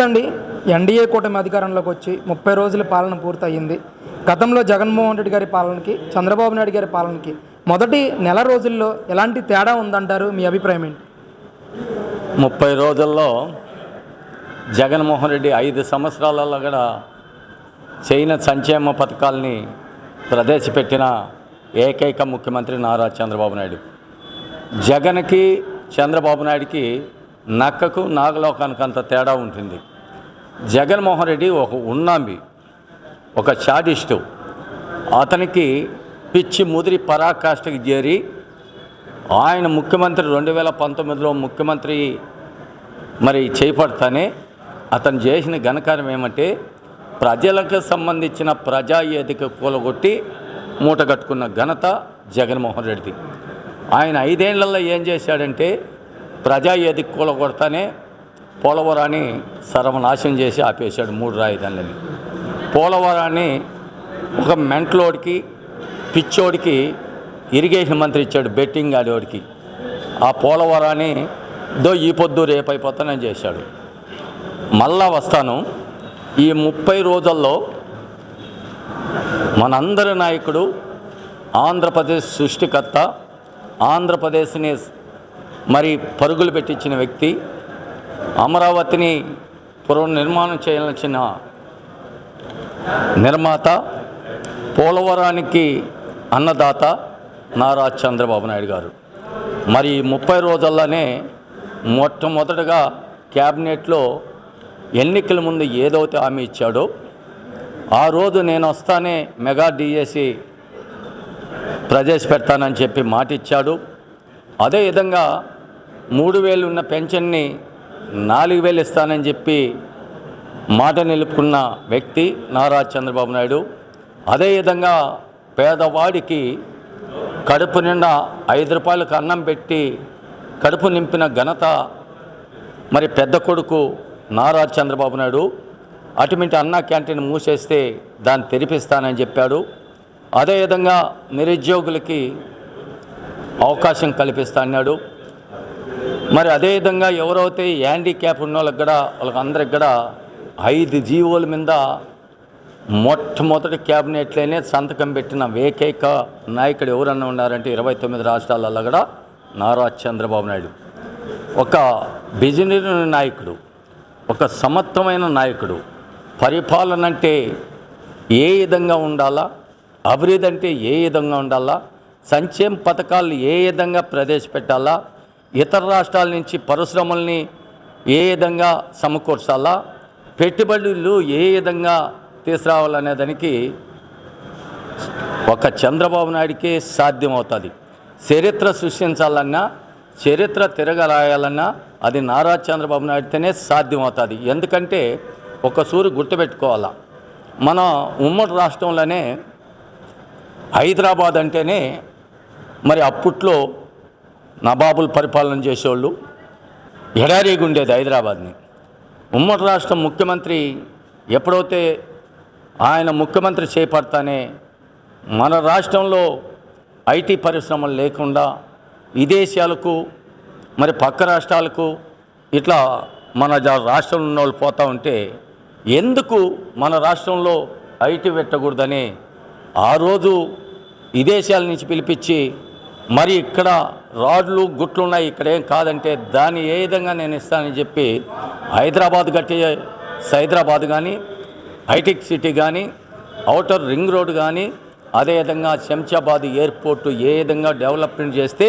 అండి, ఎన్డీఏ కూటమి అధికారంలోకి వచ్చి 30 రోజుల పాలన పూర్తయింది. గతంలో జగన్మోహన్ రెడ్డి గారి పాలనకి, చంద్రబాబు నాయుడు గారి పాలనకి మొదటి నెల రోజుల్లో ఎలాంటి తేడా ఉందంటారు? మీ అభిప్రాయం ఏంటి? 30 రోజుల్లో జగన్మోహన్ రెడ్డి 5 సంవత్సరాలలో కూడా చేయని సంక్షేమ పథకాలని ప్రవేశపెట్టిన ఏకైక ముఖ్యమంత్రి నారా చంద్రబాబు నాయుడు. జగన్కి చంద్రబాబు నాయుడికి నక్కకు నాగలోకానికి అంత తేడా ఉంటుంది. జగన్మోహన్ రెడ్డి ఒక ఉన్నాంబి, ఒక షాడిస్టు. అతనికి పిచ్చి ముదిరి పరాకాష్ఠకి చేరి ఆయన ముఖ్యమంత్రి 2019లో ముఖ్యమంత్రి చేపడతానే అతను చేసిన ఘనకార్యం ఏమంటే ప్రజలకు సంబంధించిన ప్రజాయేదిక కూలగొట్టి మూట కట్టుకున్న ఘనత జగన్మోహన్ రెడ్డిది. ఆయన 5 ఏళ్లలో ఏం చేశాడంటే ప్రజాయేదిక కూలగొడతానే పోలవరాన్ని సర్వనాశనం చేసి ఆపేశాడు. 3 రాజధానులని. పోలవరాన్ని ఒక మెంట్లోడికి పిచ్చోడికి ఇరిగేషన్ మంత్రి ఇచ్చాడు, బెట్టింగ్ ఆడేవాడికి. ఆ పోలవరాన్ని ఈ పొద్దు రేపైపోతానని చేశాడు. మళ్ళా వస్తాను. ఈ 30 రోజుల్లో మనందరి నాయకుడు, ఆంధ్రప్రదేశ్ సృష్టికర్త, ఆంధ్రప్రదేశ్ని పరుగులు పెట్టించిన వ్యక్తి, అమరావతిని పునర్నిర్మాణం చేయాల్సిన నిర్మాత, పోలవరానికి అన్నదాత నారా చంద్రబాబు నాయుడు గారు. 30 రోజుల్లోనే మొట్టమొదటగా క్యాబినెట్లో ఎన్నికల ముందు ఏదైతే హామీ ఇచ్చాడో ఆ రోజు నేను వస్తానే మెగా డిఎస్సి ప్రవేశపెడతానని చెప్పి మాట ఇచ్చాడు. అదేవిధంగా 3,000 ఉన్న పెన్షన్ని 4,000 ఇస్తానని చెప్పి మాట నిలుపుకున్న వ్యక్తి నారా చంద్రబాబు నాయుడు. అదేవిధంగా పేదవాడికి కడుపు నిండా 5 రూపాయలకు అన్నం పెట్టి కడుపు నింపిన ఘనత పెద్ద కొడుకు నారా చంద్రబాబు నాయుడు. అటువంటి అన్న క్యాంటీన్ మూసేస్తే దాన్ని తెరిపిస్తానని చెప్పాడు. అదేవిధంగా నిరుద్యోగులకి అవకాశం కల్పిస్తా అన్నాడు. అదేవిధంగా ఎవరైతే హ్యాండిక్యాప్ ఉన్న వాళ్ళందరికి కూడా 5 జీవోల మీద మొట్టమొదటి క్యాబినెట్లోనే సంతకం పెట్టిన ఏకైక నాయకుడు ఎవరన్నా ఉన్నారంటే 29 రాష్ట్రాలలో కూడా నారా చంద్రబాబు నాయుడు. ఒక బిజినెస్ నాయకుడు, ఒక సమర్థమైన నాయకుడు. పరిపాలన అంటే ఏ విధంగా ఉండాలా, అభివృద్ధి అంటే ఏ విధంగా ఉండాలా, సంక్షేమ పథకాలు ఏ విధంగా ప్రవేశపెట్టాలా, ఇతర రాష్ట్రాల నుంచి పరిశ్రమల్ని ఏ విధంగా సమకూర్చాలా, పెట్టుబడులు ఏ విధంగా తీసుకురావాలనే దానికి ఒక చంద్రబాబు నాయుడికే సాధ్యమవుతుంది. చరిత్ర సృష్టించాలన్నా, చరిత్ర తిరగరాయాలన్నా అది నారా చంద్రబాబు నాయుడితోనే సాధ్యమవుతుంది. ఎందుకంటే ఒక సూరు గుర్తుపెట్టుకోవాలా, మన ఉమ్మడి రాష్ట్రంలోనే హైదరాబాద్ అంటేనే అప్పట్లో నవాబులు పరిపాలన చేసేవాళ్ళు, ఎడారిగా ఉండేది హైదరాబాద్ని. ఉమ్మడి రాష్ట్రం ముఖ్యమంత్రి ఎప్పుడైతే ఆయన ముఖ్యమంత్రి చేపడతానే మన రాష్ట్రంలో ఐటీ పరిశ్రమలు లేకుండా విదేశాలకు పక్క రాష్ట్రాలకు ఇట్లా మన రాష్ట్రంలో ఉన్న వాళ్ళు పోతూ ఉంటే ఎందుకు మన రాష్ట్రంలో ఐటీ పెట్టకూడదని ఆ రోజు విదేశాల నుంచి పిలిపించి ఇక్కడ రాడ్లు గుట్లు ఉన్నాయి, ఇక్కడేం కాదంటే దాన్ని ఏ విధంగా నేను ఇస్తానని చెప్పి హైదరాబాద్ కట్టే సైదరాబాద్ కానీ, హైటెక్ సిటీ కానీ, ఔటర్ రింగ్ రోడ్ కానీ, అదేవిధంగా శంషాబాద్ ఎయిర్పోర్టు ఏ విధంగా డెవలప్మెంట్ చేస్తే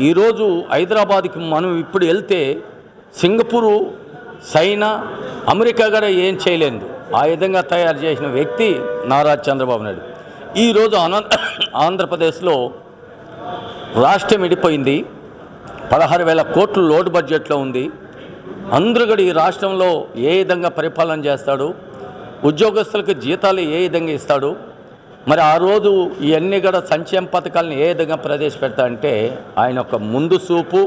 ఈరోజు హైదరాబాద్కి మనం ఇప్పుడు వెళ్తే సింగపూరు, చైనా, అమెరికా కూడా ఏం చేయలేదు. ఆ విధంగా తయారు చేసిన వ్యక్తి నారా చంద్రబాబు నాయుడు. ఈరోజు ఆంధ్రప్రదేశ్లో రాష్ట్రం విడిపోయింది. 16,000 కోట్లు లోటు బడ్జెట్లో ఉంది. అందరూ కూడా ఈ రాష్ట్రంలో ఏ విధంగా పరిపాలన చేస్తాడు, ఉద్యోగస్తులకు జీతాలు ఏ విధంగా ఇస్తాడు, ఆ రోజు ఇవన్నీ కూడా సంక్షేమ పథకాలను ఏ విధంగా ప్రవేశపెడతాడంటే ఆయన ఒక ముందు చూపు,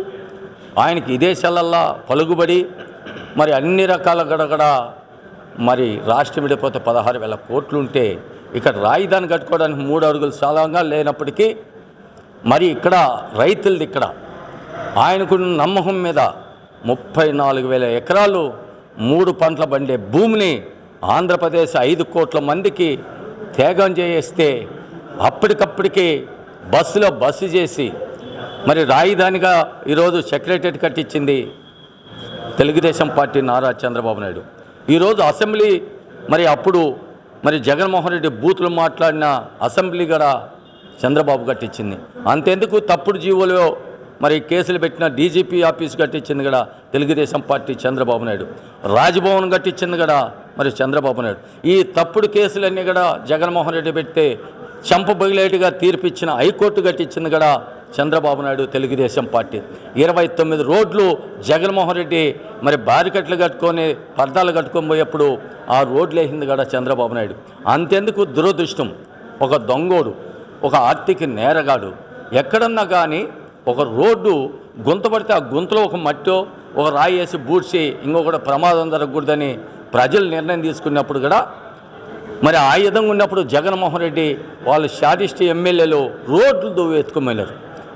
ఆయనకి విదేశాలల్లో పలుకుబడి అన్ని రకాల గడగడ రాష్ట్రం విడిపోతే 16,000 కోట్లు ఉంటే ఇక్కడ రాజధాని కట్టుకోవడానికి 3 అడుగులు స్థలంగా లేనప్పటికీ ఇక్కడ రైతులది ఇక్కడ ఆయనకు నమ్మకం మీద 34,000 ఎకరాలు 3 పంటల పండే భూమిని ఆంధ్రప్రదేశ్ 5 కోట్ల మందికి త్యాగం చేస్తే అప్పటికప్పటికి బస్సు చేసి మరి రాజధానిగా ఈరోజు సెక్రటరియట్ కట్టించింది తెలుగుదేశం పార్టీ నారా చంద్రబాబు నాయుడు. ఈరోజు అసెంబ్లీ మరి అప్పుడు మరి జగన్మోహన్ రెడ్డి బూతులు మాట్లాడిన అసెంబ్లీ కూడా చంద్రబాబు కట్టించింది. అంతెందుకు తప్పుడు జీవోలో మరి కేసులు పెట్టిన డీజీపీ ఆఫీస్ కట్టించింది కూడా తెలుగుదేశం పార్టీ చంద్రబాబు నాయుడు. రాజ్భవన్ కట్టించింది కూడా మరి చంద్రబాబు నాయుడు. ఈ తప్పుడు కేసులన్నీ కూడా జగన్మోహన్ రెడ్డి పెడితే చంపబగిలేటుగా తీర్పిచ్చిన హైకోర్టు కట్టించింది కూడా చంద్రబాబు నాయుడు తెలుగుదేశం పార్టీ. 29 రోడ్లు జగన్మోహన్ రెడ్డి మరి బారికట్లు కట్టుకొని పర్దాలు కట్టుకొని పోయేప్పుడు ఆ రోడ్లు వేసింది కూడా చంద్రబాబు నాయుడు. అంతెందుకు దురదృష్టం, ఒక దొంగోడు, ఒక ఆర్థిక నేరగాడు ఎక్కడన్నా కానీ ఒక రోడ్డు గుంత పడితే ఆ గుంతలో ఒక మట్టో ఒక రాయి వేసి బూడ్చి ఇంకొకటి ప్రమాదం జరగకూడదని ప్రజలు నిర్ణయం తీసుకున్నప్పుడు కూడా మరి ఆ విధంగా ఉన్నప్పుడు జగన్మోహన్ రెడ్డి వాళ్ళు శాడిస్ట్ ఎమ్మెల్యేలు రోడ్లు ఎత్తుకోమైనారు,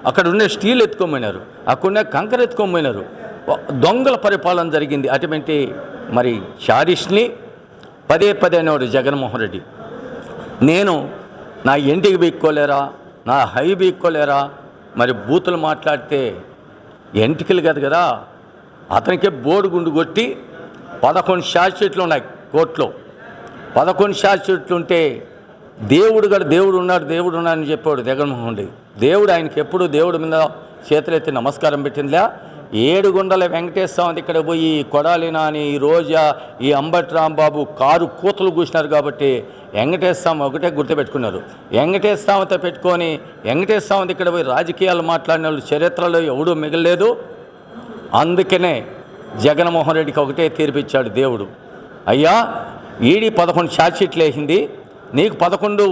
అక్కడ ఉండే స్టీల్ ఎత్తుకోమైనారు, అక్కడనే కంకర ఎత్తుకోమైనారు. దొంగల పరిపాలన జరిగింది. అటువంటి మరి శాడిస్ట్ని పదే అనేవాడు జగన్మోహన్ రెడ్డి. నేను నా ఇంటికి బీక్కోలేరా, నా హై బీక్కోలేరా, మరి బూతులు మాట్లాడితే ఎంటికలు కదా అతనికే బోడుగుండు కొట్టి 11 షార్ట్షీట్లు ఉన్నాయి కోర్టులో. 11 షార్ట్షీట్లు ఉంటే దేవుడు ఉన్నాడని చెప్పాడు జగన్మోహన్ రెడ్డి. దేవుడు ఆయనకి ఎప్పుడు దేవుడి మీద చేతులెత్తి నమస్కారం పెట్టిందిలే. 7 గుండల వెంకటేశ్వర ఇక్కడ పోయి కొడాలి నాని, ఈ రోజా, ఈ అంబటి రాంబాబు కారు కూతలు కూసినారు కాబట్టి వెంకటేశ్వర ఒకటే గుర్తుపెట్టుకున్నారు. వెంకటేశ్వరతో పెట్టుకొని వెంకటేశ్వర ఇక్కడ పోయి రాజకీయాలు మాట్లాడిన వాళ్ళు చరిత్రలో ఎవడూ మిగలలేదు. అందుకనే జగన్మోహన్ రెడ్డికి ఒకటే తీర్పిచ్చాడు దేవుడు, అయ్యా ఈడీ 11 ఛార్జ్షీట్లు వేసింది, నీకు 11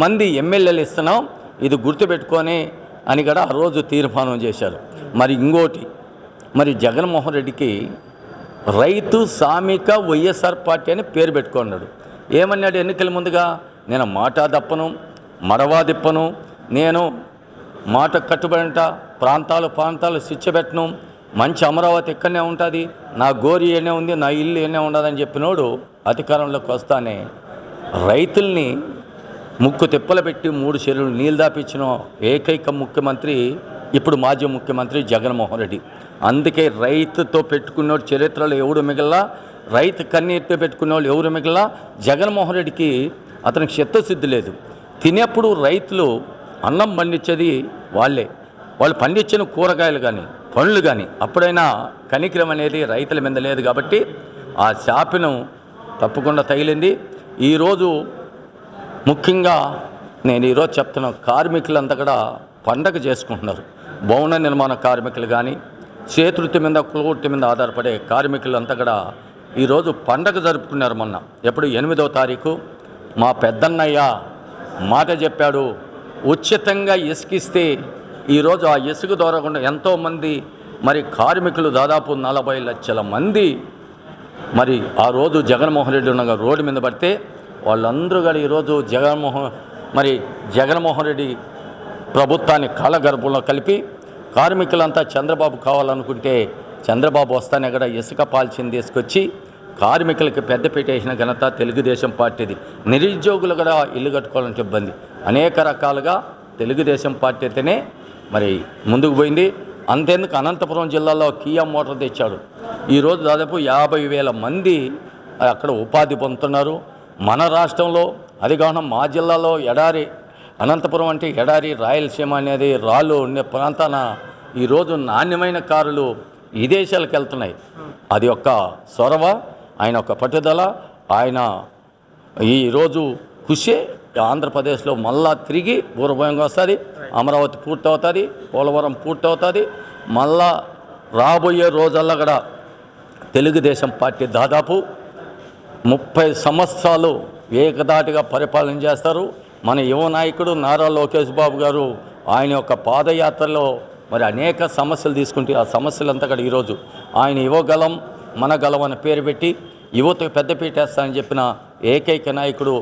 మంది ఎమ్మెల్యేలు ఇస్తున్నాం, ఇది గుర్తుపెట్టుకొని అని కూడా ఆ రోజు తీర్మానం చేశారు. మరి ఇంకోటి, మరి జగన్మోహన్ రెడ్డికి రైతు సామిక వైఎస్ఆర్ పార్టీ అని పేరు పెట్టుకున్నాడు. ఏమన్నాడు ఎన్నికల ముందుగా, నేను మాట దప్పను, మడవా దిప్పను, నేను మాట కట్టుబడంట, ప్రాంతాలు స్విచ్చబెట్టను, మంచి అమరావతి ఇక్కడనే ఉంటుంది, నా గోరి ఏనే ఉంది, నా ఇల్లు ఏనే ఉండదని చెప్పినోడు అధికారంలోకి వస్తానే రైతుల్ని ముక్కు తిప్పలు పెట్టి 3 చెరువులు నీళ్ళు దాపించిన ఏకైక ముఖ్యమంత్రి ఇప్పుడు మాజీ ముఖ్యమంత్రి జగన్మోహన్ రెడ్డి. అందుకే రైతుతో పెట్టుకున్నోడు చరిత్రలో ఎవడు మిగల్లా, రైతు కన్నీటితో పెట్టుకునేవాళ్ళు ఎవరు మిగల్లా. జగన్మోహన్ రెడ్డికి అతనికి చిత్తశుద్ధి లేదు. తినేప్పుడు రైతులు అన్నం పండించేది వాళ్ళు పండించిన కూరగాయలు కానీ పండ్లు కానీ అప్పుడైనా కనికరం అనేది రైతుల మీద లేదు కాబట్టి ఆ శాపను తప్పకుండా తగిలింది. ఈరోజు ముఖ్యంగా నేను ఈరోజు చెప్తున్న కార్మికులంతా కూడా పండగ చేసుకుంటున్నారు. భవన నిర్మాణ కార్మికులు కానీ చేతులృత్తి మీద కులవృత్తి మీద ఆధారపడే కార్మికులంతా కూడా ఈరోజు పండగ జరుపుకున్నారు. మొన్న ఎప్పుడు 8వ తారీఖు మా పెద్దన్నయ్య మాట చెప్పాడు, ఉచితంగా ఇసుకిస్తే ఈరోజు ఆ ఇసుక దొరకకుండా ఎంతోమంది మరి కార్మికులు దాదాపు 40 లక్షల మంది మరి ఆ రోజు జగన్మోహన్ రెడ్డి ఉండగా రోడ్డు మీద పడితే వాళ్ళందరూ కూడా ఈరోజు జగన్మోహన్ రెడ్డి ప్రభుత్వాన్ని కాలగర్భంలో కలిపి కార్మికులంతా చంద్రబాబు కావాలనుకుంటే చంద్రబాబు వస్తానే కూడా ఇసుక పాల్చింది తీసుకొచ్చి కార్మికులకి పెద్దపీట వేసిన ఘనత తెలుగుదేశం పార్టీది. నిరుద్యోగులు కూడా ఇల్లు కట్టుకోవాలంటే ఇబ్బంది, అనేక రకాలుగా తెలుగుదేశం పార్టీ అయితేనే మరి ముందుకు పోయింది. అంతేందుకు అనంతపురం జిల్లాలో కియా మోటార్ తెచ్చాడు. ఈరోజు దాదాపు 50,000 మంది అక్కడ ఉపాధి పొందుతున్నారు. మన రాష్ట్రంలో అది కాకుండా మా జిల్లాలో ఎడారి, అనంతపురం అంటే ఎడారి, రాయలసీమ అనేది రాళ్ళు ఉండే ప్రాంతాన ఈరోజు నాణ్యమైన కారులు విదేశాలకు వెళ్తున్నాయి. అది ఒక చొరవ, ఆయన ఒక పట్టుదల, ఆయన ఈరోజు కృషి ఆంధ్రప్రదేశ్లో మళ్ళా తిరిగి పూర్వభయంగా వస్తుంది. అమరావతి పూర్తవుతుంది, పోలవరం పూర్తవుతుంది. మళ్ళా రాబోయే రోజుల్లో కూడా తెలుగుదేశం పార్టీ దాదాపు 30 సంవత్సరాలు ఏకదాటిగా పరిపాలన చేస్తారు. మన యువ నాయకుడు నారా లోకేష్ బాబు గారు ఆయన యొక్క పాదయాత్రలో మరి అనేక సమస్యలు తీసుకుంటే ఆ సమస్యలంతా కూడా ఈరోజు ఆయన యువగలం మనగలం అని పేరు పెట్టి యువతకు పెద్దపీట వేస్తానని చెప్పిన ఏకైక నాయకుడు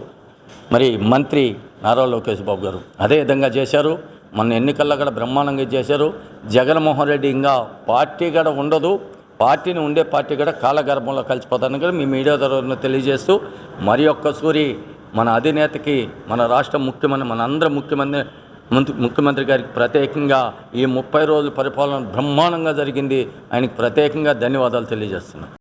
మరి మంత్రి నారా లోకేష్ బాబు గారు అదేవిధంగా చేశారు. మన ఎన్నికల్లో కూడా బ్రహ్మాండంగా చేశారు. జగన్మోహన్ రెడ్డి ఇంకా పార్టీ కూడా ఉండదు, పార్టీని ఉండే పార్టీ కూడా కాలగర్భంలో కలిసిపోతాను కూడా మీ మీడియా ద్వారా తెలియజేస్తూ మరి ఒక్కసారి మన అధినేతకి మన రాష్ట్ర ముఖ్యమంత్రి మన అందరం ముఖ్యమంత్రి గారికి ప్రత్యేకంగా ఈ 30 రోజుల పరిపాలన బ్రహ్మాండంగా జరిగింది. ఆయనకి ప్రత్యేకంగా ధన్యవాదాలు తెలియజేస్తున్నాను.